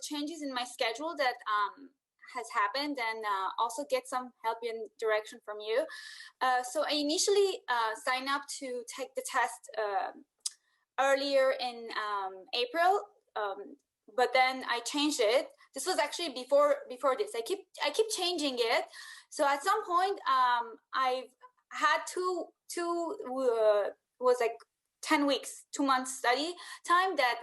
the changes in my schedule that has happened, and also get some help and direction from you. So I initially signed up to take the test earlier in April, but then I changed it. This was actually before this. I keep changing it. So at some point, I've had was like 10 weeks, 2 months study time that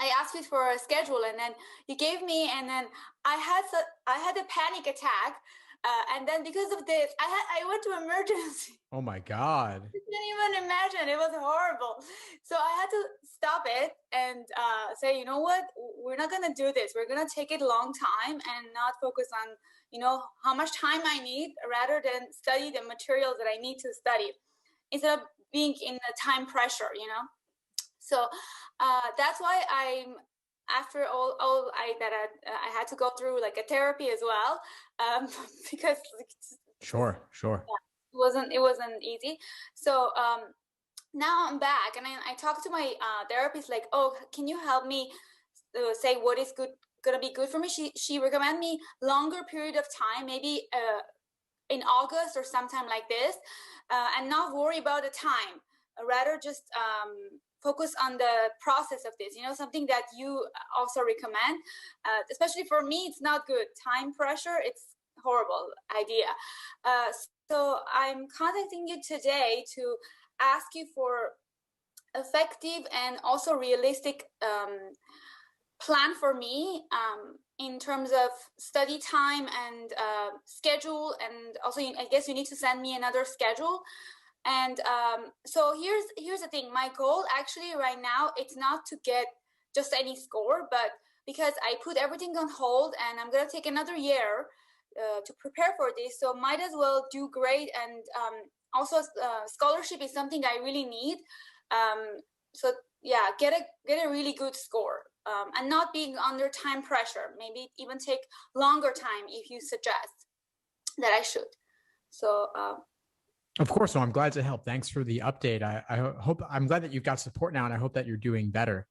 I asked you for a schedule, and then you gave me, and then I had a panic attack, and then because of this, I went to emergency. Oh my God. I can't even imagine. It was horrible. So I had to stop it and say, you know what, we're not gonna do this. We're gonna take it a long time and not focus on, how much time I need, rather than study the materials that I need to study, instead of being in the time pressure, So that's why after all I had to go through like a therapy as well, because Sure. it wasn't easy. So now I'm back, and I talked to my therapist, like, oh, can you help me say what is gonna be good for me? She recommended me longer period of time, maybe in August or sometime like this, and not worry about the time, rather just focus on the process of this, something that you also recommend. Especially for me, it's not good. Time pressure, it's horrible idea. So I'm contacting you today to ask you for effective and also realistic plan for me in terms of study time and schedule, and also I guess you need to send me another schedule. And so here's the thing. My goal actually right now, it's not to get just any score, but because I put everything on hold and I'm gonna take another year to prepare for this, so might as well do great. And also scholarship is something I really need. So yeah, get a really good score, and not being under time pressure. Maybe even take longer time if you suggest that I should. So of course. So I'm glad to help. Thanks for the update. I'm glad that you've got support now, and I hope that you're doing better.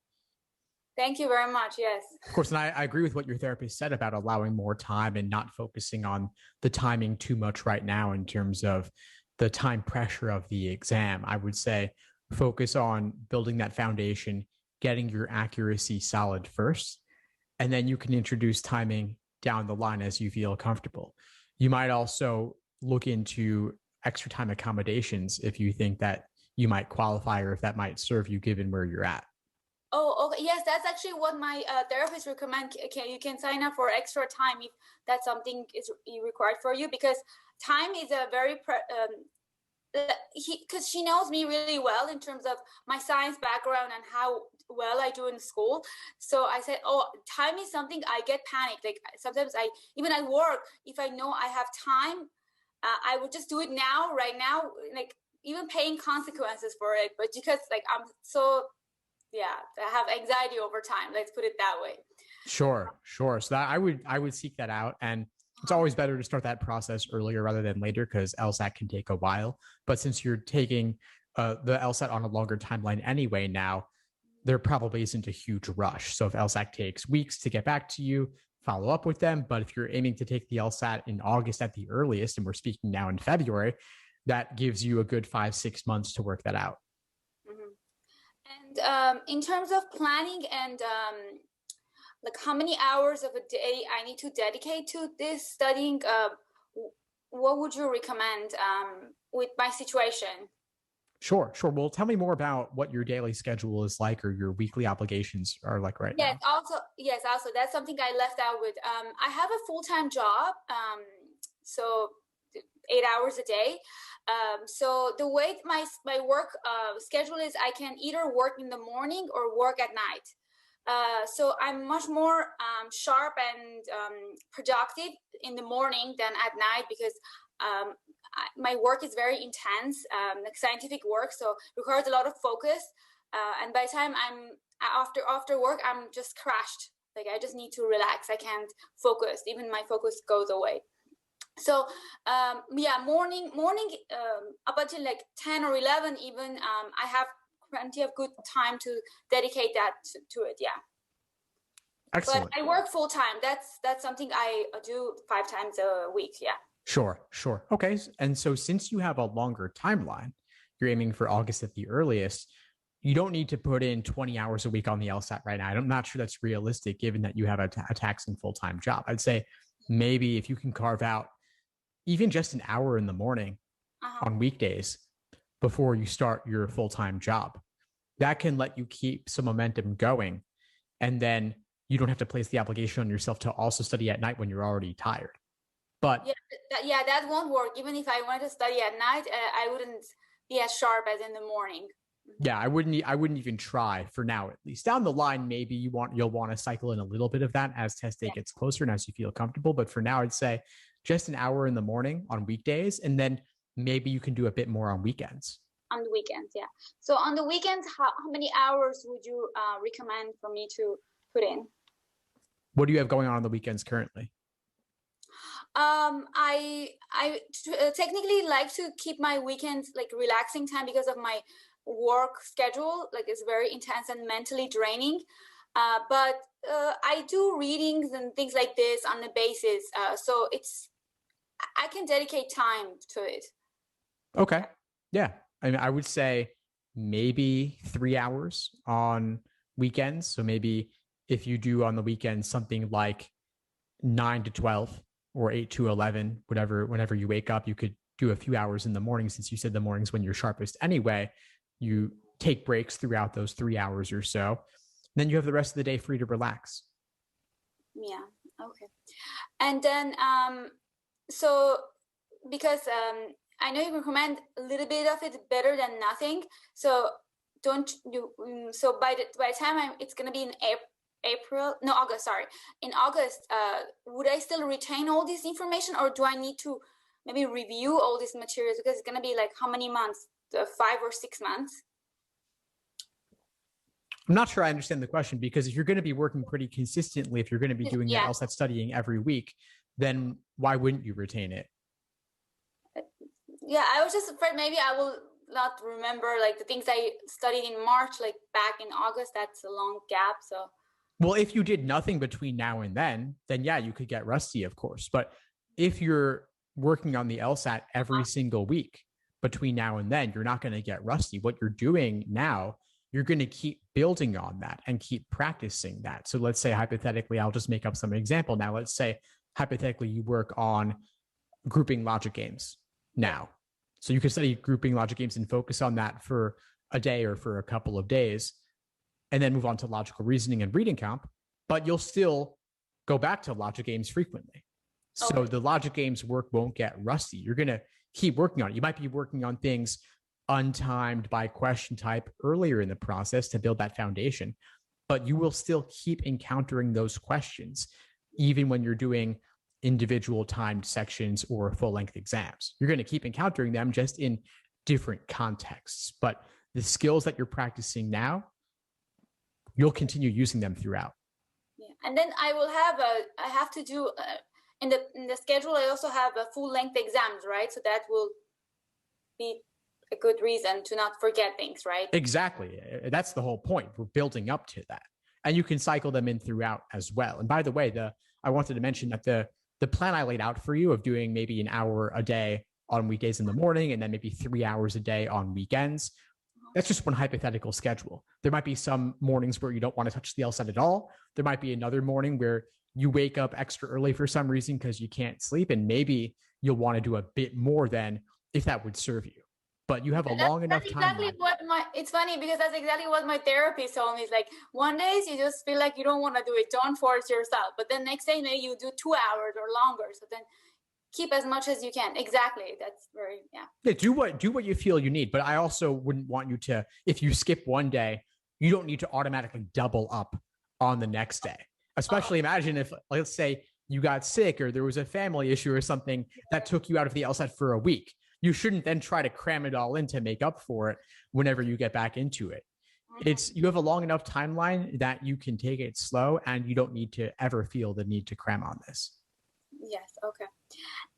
Thank you very much. Yes. Of course. And I agree with what your therapist said about allowing more time and not focusing on the timing too much right now in terms of the time pressure of the exam. I would say focus on building that foundation, getting your accuracy solid first, and then you can introduce timing down the line as you feel comfortable. You might also look into extra time accommodations if you think that you might qualify, or if that might serve you given where you're at. Oh, okay. Yes, that's actually what my therapist recommend. You can sign up for extra time if that's something is required for you, because time is a very because she knows me really well in terms of my science background and how well I do in school. So I said, oh, time is something I get panicked. Like sometimes even at work, if I know I have time, I would just do it right now, like even paying consequences for it. But because like I'm so, I have anxiety over time. Let's put it that way. Sure. So that I would seek that out, and it's always better to start that process earlier rather than later, because LSAT can take a while. But since you're taking the LSAT on a longer timeline anyway now, there probably isn't a huge rush. So if LSAT takes weeks to get back to you, follow up with them. But if you're aiming to take the LSAT in August at the earliest, and we're speaking now in February, that gives you a good 5-6 months to work that out. Mm-hmm. And in terms of planning and like how many hours of a day I need to dedicate to this studying, what would you recommend with my situation? Sure. Well, tell me more about what your daily schedule is like, or your weekly obligations are like right now. Yes, also that's something I left out with. I have a full-time job, so 8 hours a day. So the way my work schedule is, I can either work in the morning or work at night. So I'm much more sharp and productive in the morning than at night, because my work is very intense, like scientific work, so requires a lot of focus. And by the time I'm after work, I'm just crashed. Like I just need to relax. I can't focus. Even my focus goes away. So morning up until like 10 or 11 even, I have plenty of good time to dedicate that to it. Yeah. But Excellent. I work full time. That's something I do 5 times a week. Yeah. Sure, sure. Okay. And so since you have a longer timeline, you're aiming for August at the earliest, you don't need to put in 20 hours a week on the LSAT right now. I'm not sure that's realistic given that you have a taxing full-time job. I'd say maybe if you can carve out even just an hour in the morning Uh-huh. on weekdays before you start your full-time job, that can let you keep some momentum going. And then you don't have to place the obligation on yourself to also study at night when you're already tired. But Yeah, that won't work. Even if I wanted to study at night, I wouldn't be as sharp as in the morning. Mhm. yeah, I wouldn't even try for now, at least. Down the line, maybe you'll want to cycle in a little bit of that as test day Yeah, gets closer and as you feel comfortable. But for now, I'd say just an hour in the morning on weekdays, and then maybe you can do a bit more on weekends. on the weekends. Yeah. So on the weekends, how many hours would you recommend for me to put in? What do you have going on the weekends currently? I technically like to keep my weekends like relaxing time because of my work schedule. Like it's very intense and mentally draining. But I do readings and things like this on the basis. So I can dedicate time to it. Okay. Yeah. I mean, I would say maybe 3 hours on weekends. So maybe if you do on the weekends something like 9 to 12 or 8 to 11, whenever you wake up, you could do a few hours in the morning since you said the morning's when you're sharpest anyway. You take breaks throughout those 3 hours or so. Then you have the rest of the day free to relax. Yeah. Okay. And then so because I know you recommend a little bit of it better than nothing. So don't you? So by the time it's gonna be in April, no, August. Sorry, in August, would I still retain all this information, or do I need to maybe review all these materials because it's gonna be like how many months? 5 or 6 months. I'm not sure I understand the question because if you're going to be working pretty consistently, if you're going to be doing that Yeah, LSAT studying every week, then why wouldn't you retain it? yeah. I was just afraid maybe I will not remember like the things I studied in March, like back in August. That's a long gap, so. Well, if you did nothing between now and then yeah, you could get rusty, of course. But if you're working on the LSAT every single week between now and then, you're not going to get rusty. What you're doing now, you're going to keep building on that and keep practicing that. So let's say hypothetically, I'll just make up some example now. Let's say hypothetically you work on grouping logic games now. So you can study grouping logic games and focus on that for a day or for a couple of days and then move on to logical reasoning and reading comp, but you'll still go back to logic games frequently. So Okay. the logic games work won't get rusty. You're going to keep working on it. You might be working on things untimed by question type earlier in the process to build that foundation, but you will still keep encountering those questions, even when you're doing individual timed sections or full length exams. You're going to keep encountering them just in different contexts, but the skills that you're practicing now, you'll continue using them throughout. Yeah, and then I have to do in the schedule. I also have a full length exams, right? So that will be a good reason to not forget things, right? Exactly. That's the whole point. We're building up to that. And you can cycle them in throughout as well. And by the way, I wanted to mention that the plan I laid out for you of doing maybe an hour a day on weekdays in the morning and then maybe 3 hours a day on weekends, that's just one hypothetical schedule. There might be some mornings where you don't want to touch the LSAT at all. There might be another morning where you wake up extra early for some reason because you can't sleep, and maybe you'll want to do a bit more than if that would serve you. But you have a long enough That's exactly timeline. what it's funny because that's exactly what my therapist told me. It's like one days you just feel like you don't want to do it, don't force yourself. But then next day maybe you do 2 hours or longer. So then keep as much as you can. Exactly. That's very, yeah. Yeah, do what you feel you need. But I also wouldn't want you to, if you skip one day, you don't need to automatically double up on the next day. Especially imagine if, let's say, you got sick or there was a family issue or something that took you out of the LSAT for a week. You shouldn't then try to cram it all in to make up for it whenever you get back into it. It's you have a long enough timeline that you can take it slow and you don't need to ever feel the need to cram on this. Yes. Okay.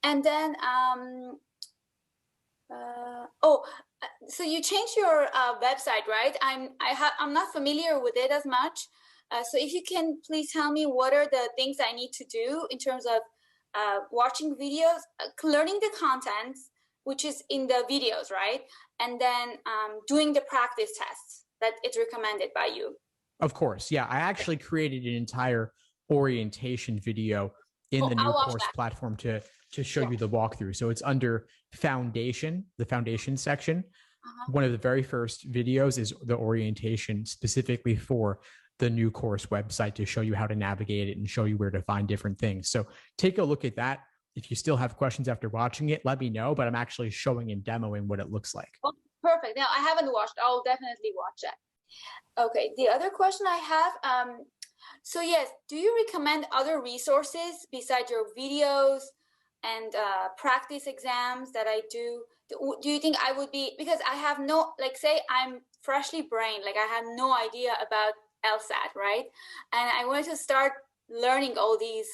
And then so you changed your website, right? I'm not familiar with it as much. So if you can please tell me what are the things I need to do in terms of watching videos, learning the content, which is in the videos, right? And then doing the practice tests that it's recommended by you. Of course. Yeah. I actually created an entire orientation video in the new course platform to show you the walkthrough. So it's under foundation, the foundation section. One of the very first videos is the orientation specifically for the new course website to show you how to navigate it and show you where to find different things. So take a look at that. If you still have questions after watching it, let me know, but I'm actually showing and demoing what it looks like. Oh, perfect. Now, I haven't watched. I'll definitely watch it. Okay, the other question I have, so yes, do you recommend other resources besides your videos and practice exams that I do? Do you think I would be, because I have no, like say I'm freshly brained, like I have no idea about LSAT, right? And I wanted to start learning all these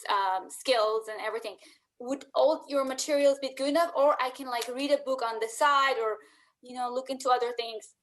skills and everything. Would all your materials be good enough, or I can like read a book on the side, or look into other things?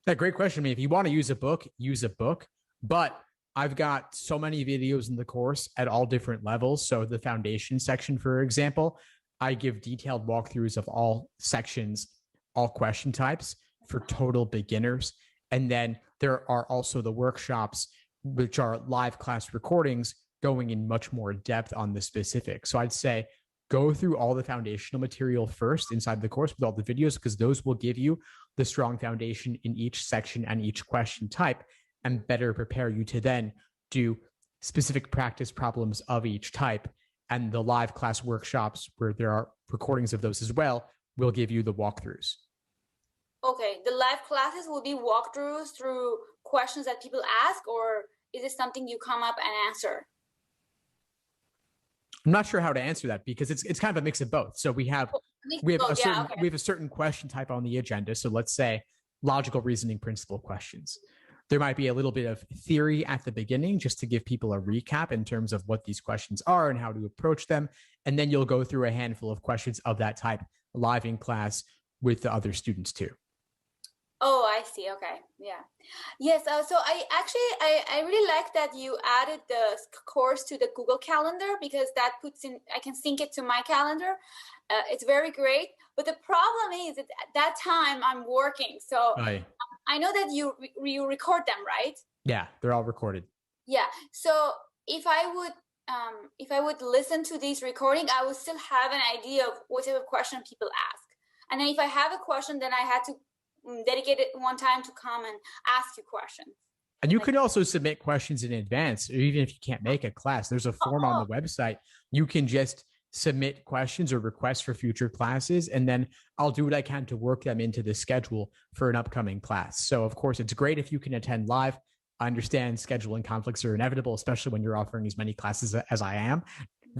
That great question. I mean, if you want to use a book, use a book. But I've got so many videos in the course at all different levels. So the foundation section, for example, I give detailed walkthroughs of all sections, all question types for total beginners. And then there are also the workshops, which are live class recordings going in much more depth on the specifics. So I'd say go through all the foundational material first inside the course with all the videos, because those will give you the strong foundation in each section and each question type and better prepare you to then do specific practice problems of each type. And the live class workshops, where there are recordings of those as well, will give you the walkthroughs. Okay, the live classes will be walkthroughs through questions that people ask, or is it something you come up and answer? I'm not sure how to answer that, because it's kind of a mix of both. So we have a certain question type on the agenda. So let's say logical reasoning principle questions. There might be a little bit of theory at the beginning just to give people a recap in terms of what these questions are and how to approach them. And then you'll go through a handful of questions of that type live in class with the other students too. Oh, I see. Okay. Yeah. Yes. So I really like that you added the course to the Google Calendar, because that I can sync it to my calendar. It's very great. But the problem is that at that time I'm working. So I know that you record them, right? Yeah, they're all recorded. Yeah. So if I would listen to these recording, I would still have an idea of what type of question people ask. And then if I have a question, then I had to dedicate it one time to come and ask you questions. And you could also submit questions in advance, or even if you can't make a class, there's a form on the website. You can just submit questions or requests for future classes, and then I'll do what I can to work them into the schedule for an upcoming class. So of course, it's great if you can attend live. I understand scheduling conflicts are inevitable, especially when you're offering as many classes as I am.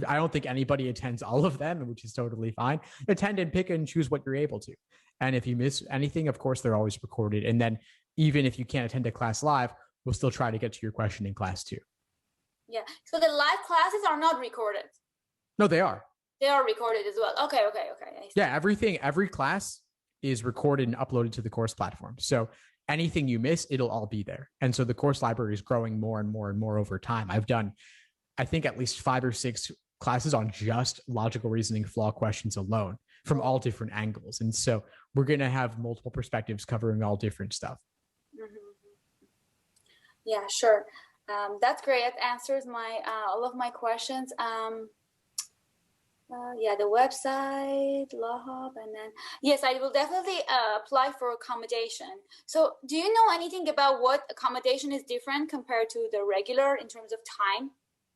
I don't think anybody attends all of them, which is totally fine. Attend and pick and choose what you're able to. And if you miss anything, of course, they're always recorded. And then even if you can't attend a class live, we'll still try to get to your question in class too. Yeah. So the live classes are not recorded? No, they are. They are recorded as well. Okay. Yeah, every class is recorded and uploaded to the course platform. So anything you miss, it'll all be there. And so the course library is growing more and more and more over time. I've done, I think, at least 5 or 6 classes on just logical reasoning flaw questions alone from all different angles. And so we're going to have multiple perspectives covering all different stuff. Yeah, sure. That's great. That answers all of my questions. The website, LawHub, and then, yes, I will definitely apply for accommodation. So do you know anything about what accommodation is different compared to the regular in terms of time?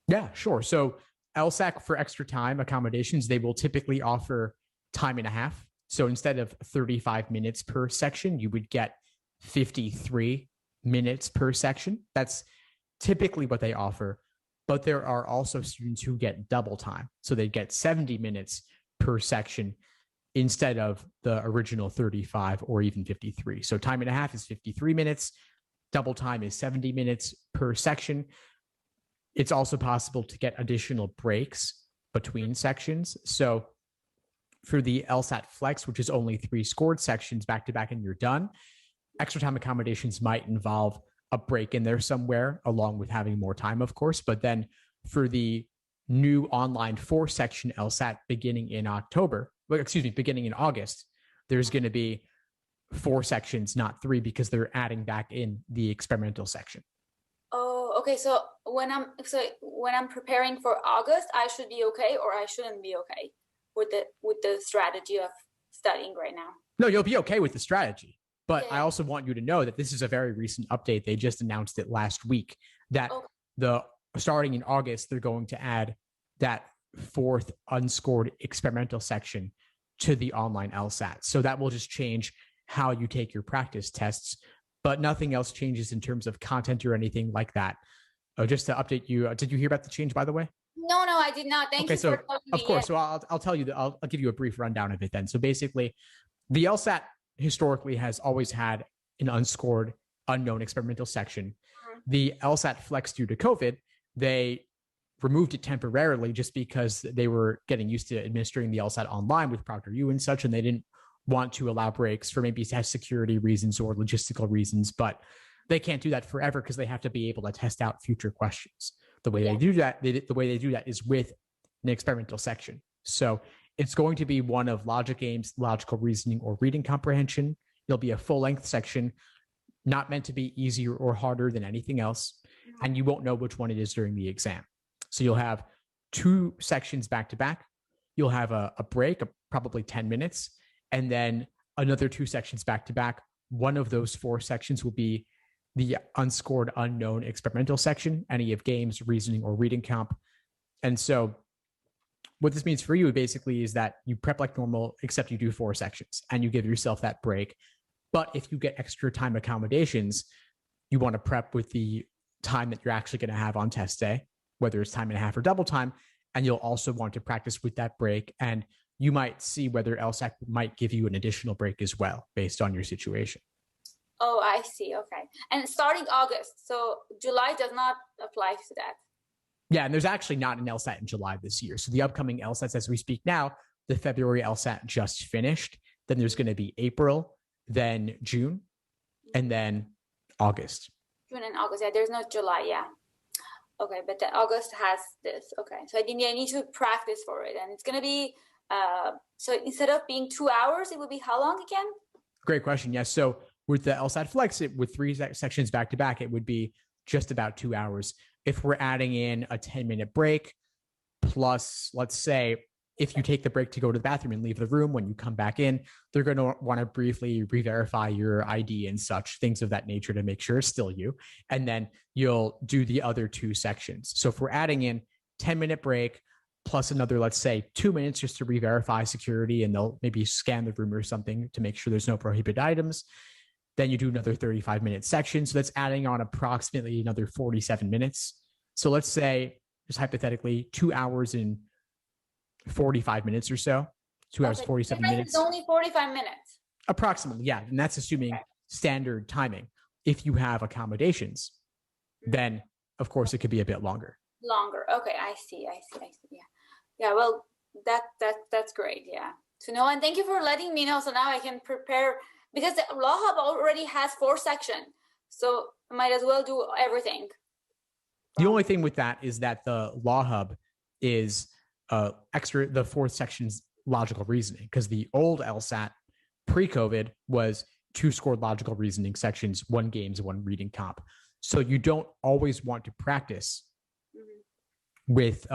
Yeah, sure. So LSAC, for extra time accommodations, they will typically offer time and a half. So instead of 35 minutes per section, you would get 53 minutes per section. That's typically what they offer. But there are also students who get double time. So they get 70 minutes per section instead of the original 35 or even 53. So time and a half is 53 minutes. Double time is 70 minutes per section. It's also possible to get additional breaks between sections. So for the LSAT Flex, which is only 3 scored sections back to back and you're done, extra time accommodations might involve a break in there somewhere, along with having more time, of course. But then for the new online 4-section LSAT beginning in August, there's going to be 4 sections, not 3, because they're adding back in the experimental section. Oh, okay. So when I'm preparing for August, I should be okay, or I shouldn't be okay with the strategy of studying right now? No, you'll be okay with the strategy. But Yeah. I also want you to know that this is a very recent update. They just announced it last week that starting in August, they're going to add that 4th unscored experimental section to the online LSAT. So that will just change how you take your practice tests, but nothing else changes in terms of content or anything like that. Just to update you, did you hear about the change, by the way? No, I did not. Thank you for telling me. Of course. So I'll tell you, I'll give you a brief rundown of it then. So basically, the LSAT historically has always had an unscored, unknown experimental section. The LSAT Flex due to COVID, they removed it temporarily just because they were getting used to administering the LSAT online with ProctorU and such, and they didn't want to allow breaks for maybe test security reasons or logistical reasons. But they can't do that forever because they have to be able to test out future questions. The way they do that is with an experimental section. So it's going to be one of logic games, logical reasoning, or reading comprehension. It'll be a full-length section, not meant to be easier or harder than anything else, and you won't know which one it is during the exam. So you'll have 2 sections back to back. You'll have a break of probably 10 minutes, and then another 2 sections back to back. One of those 4 sections will be the unscored, unknown experimental section, any of games, reasoning, or reading comp. And so what this means for you basically is that you prep like normal, except you do 4 sections and you give yourself that break. But if you get extra time accommodations, you want to prep with the time that you're actually going to have on test day, whether it's time and a half or double time. And you'll also want to practice with that break. And you might see whether LSAT might give you an additional break as well, based on your situation. Oh, I see. Okay. And starting August, so July does not apply to that. Yeah, and there's actually not an LSAT in July this year. So the upcoming LSATs as we speak now, the February LSAT just finished. Then there's going to be April, then June, and then August. June and August. Yeah, there's no July. Yeah. Okay, but the August has this. Okay, so I need to practice for it, and it's going to be. So instead of being 2 hours, it will be how long again? Great question. Yes. So with the LSAT Flex, with 3 sections back to back, it would be just about 2 hours. If we're adding in a 10-minute break, plus, let's say, if you take the break to go to the bathroom and leave the room, when you come back in, they're going to want to briefly re-verify your ID and such, things of that nature to make sure it's still you. And then you'll do the other 2 sections. So if we're adding in 10-minute break, plus another, let's say, 2 minutes just to re-verify security, and they'll maybe scan the room or something to make sure there's no prohibited items. Then you do another 35-minute section. So that's adding on approximately another 47 minutes. So let's say, just hypothetically, 2 hours and 45 minutes or so. 2 hours, 47 minutes. It's only 45 minutes. Approximately, yeah. And that's assuming standard timing. If you have accommodations, then, of course, it could be a bit longer. Longer. Okay, I see. Yeah. Yeah, well, that's great. Yeah. To know, and thank you for letting me know. So now I can prepare, because the Law Hub already has 4 sections. So I might as well do everything. The only thing with that is that the Law Hub is extra, the 4th section's logical reasoning, because the old LSAT pre-COVID was 2 scored logical reasoning sections, 1 games, 1 reading comp. So you don't always want to practice with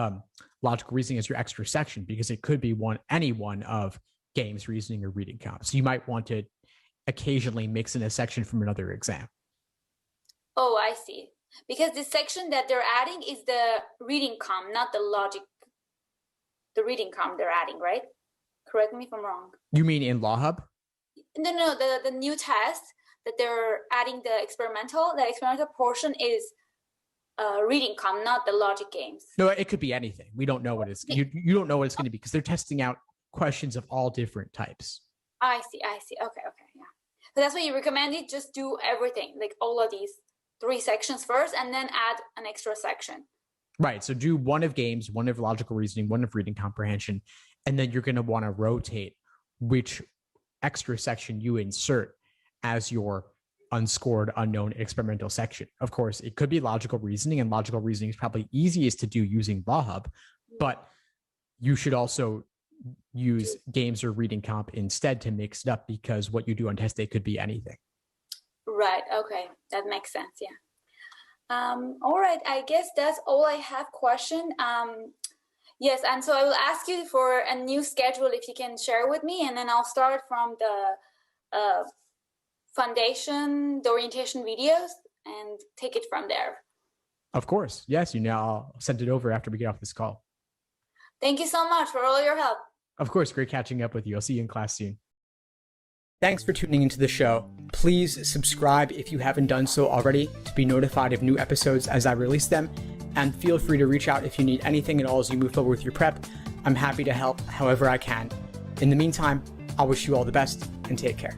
logical reasoning as your extra section, because it could be any one of games, reasoning, or reading comp. So you might want to occasionally mix in a section from another exam. Oh, I see. Because the section that they're adding is the reading comp, not the logic. The reading comp they're adding, right? Correct me if I'm wrong. You mean in Law Hub? No, the new test that they're adding, the experimental portion is reading comp, not the logic games. No, it could be anything. We don't know what it's, you don't know what it's going to be, because they're testing out questions of all different types. I see. Okay, yeah. So that's why you recommended just do everything, like all of these 3 sections first, and then add an extra section. Right. So do 1 of games, 1 of logical reasoning, 1 of reading comprehension, and then you're going to want to rotate which extra section you insert as your unscored, unknown experimental section. Of course, it could be logical reasoning, and logical reasoning is probably easiest to do using LawHub, but you should also use games or reading comp instead to mix it up, because what you do on test day could be anything. Right. Okay. That makes sense. Yeah. All right. I guess that's all I have question. Yes. And so I will ask you for a new schedule if you can share with me, and then I'll start from the foundation, the orientation videos, and take it from there. Of course. Yes. I'll send it over after we get off this call. Thank you so much for all your help. Of course. Great catching up with you. I'll see you in class soon. Thanks for tuning into the show. Please subscribe if you haven't done so already to be notified of new episodes as I release them. And feel free to reach out if you need anything at all as you move forward with your prep. I'm happy to help however I can. In the meantime, I wish you all the best and take care.